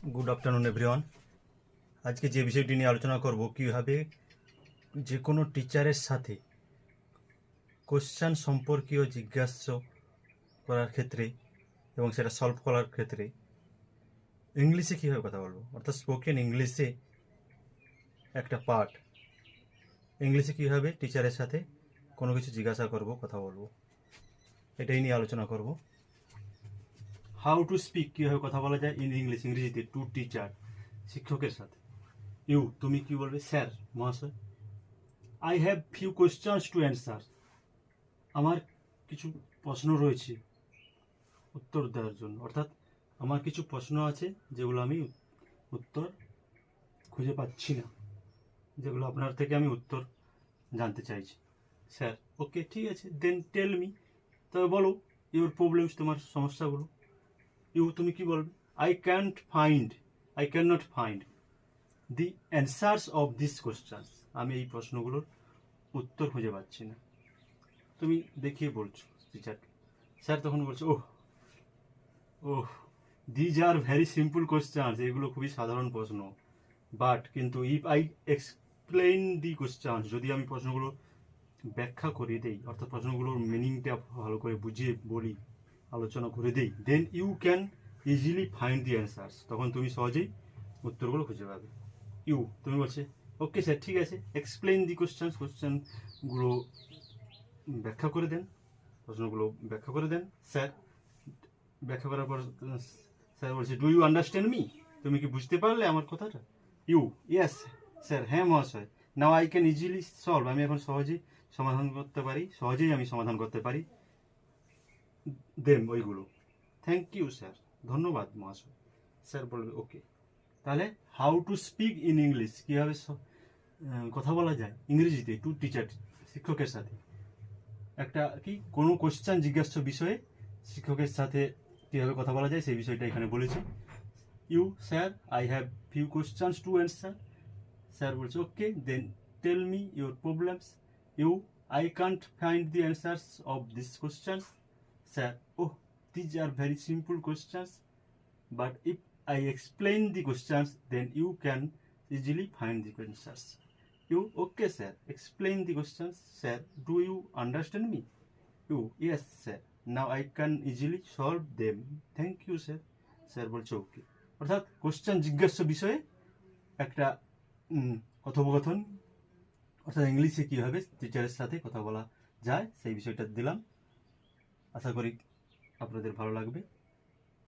Good afternoon everyone. आज के जे विषयटी নিয়ে আলোচনা করব কিভাবে যে কোনো টিচারের সাথে কোশ্চেন সম্পর্কীয় জিজ্ঞাসা করার ক্ষেত্রে এবং সেটা সলভ করার ক্ষেত্রে ইংলিশে কিভাবে কথা বলবো, অর্থাৎ স্পোকেন ইংলিশে একটা পার্ট। ইংলিশে কিভাবে টিচারের সাথে কোনো কিছু জিজ্ঞাসা করব, কথা বলবো, এটাই নিয়ে আলোচনা করব। হাউ টু স্পিক, কিভাবে কথা বলা যায় ইন ইংলিশ, ইংরেজিতে, টু টিচার, শিক্ষকের সাথে। ইউ, তুমি কি বলবে? স্যার, মহাশয়। I have few questions to answer, আমার কিছু প্রশ্ন রয়েছে উত্তর দেওয়ার জন্য, অর্থাৎ আমার কিছু প্রশ্ন আছে যেগুলো আমি উত্তর খুঁজে পাচ্ছি না, যেগুলো আপনার থেকে আমি উত্তর জানতে চাইছি। স্যার, ওকে, ঠিক আছে, দেন টেল মি, তবে বলো ইউর প্রবলেমস, তোমার সমস্যাগুলো। ইউ, তুমি কি বলবে? I can not find the answers of this questions, আমি এই প্রশ্নগুলোর উত্তর খুঁজে পাচ্ছি না। তুমি দেখিয়ে বলছো টিচারকে। স্যার তখন বলছো, oh oh these are very simple questions, এগুলো খুবই সাধারণ প্রশ্ন। বাট কিন্তু if I explain the questions, যদি আমি প্রশ্নগুলো ব্যাখ্যা করে দেই, অর্থাৎ প্রশ্নগুলোর মিনিংটা ভালো করে বুঝিয়ে বলি, আলোচনা করে দেই, then you can easily find the answers, তখন তুমি সহজেই উত্তরগুলো খুঁজে পাবে। ইউ, তুমি বলছে, ওকে স্যার, ঠিক আছে, এক্সপ্লেইন দি কোয়েশ্চেনগুলো ব্যাখ্যা করে দেন, প্রশ্নগুলো ব্যাখ্যা করে দেন। স্যার, ব্যাখ্যা করার পর স্যার বলছে, ডু ইউ আন্ডারস্ট্যান্ড মি, তুমি কি বুঝতে পারলে আমার কথাটা? ইউ, ইয়েস স্যার, হ্যাঁ মহাশয়। Now I can easily solve, আমি এখন সহজেই সমাধান করতে পারি দেম, ওইগুলো। থ্যাংক ইউ স্যার, ধন্যবাদ মহাশয়। স্যার বলবে, ওকে। তাহলে how to speak in English, কীভাবে কথা বলা যায় ইংরেজিতে টু টিচার, শিক্ষকের সাথে। একটা কি কোনো কোশ্চেন জিজ্ঞাসা বিষয়ে শিক্ষকের সাথে কীভাবে কথা বলা যায় সেই বিষয়টা এখানে বলেছি। You, sir, I have few questions to answer, sir বলছে, okay, then tell me your problems. You, I can't find the answers of this questions, sir, oh these are very simple questions, but if I explain the questions, then you can easily find the answers. You, okay sir, explain the questions. Sir, do you understand me? You, yes sir, now I can easily solve them. Thank you sir. Sir বলছে, ওকে। অর্থাৎ question জিজ্ঞাসা বিষয়ে একটা কথোপকথন, অর্থাৎ ইংলিশে কীভাবে টিচারের সাথে কথা বলা যায় সেই বিষয়টা দিলাম। আশা করি আপনাদের ভালো লাগবে।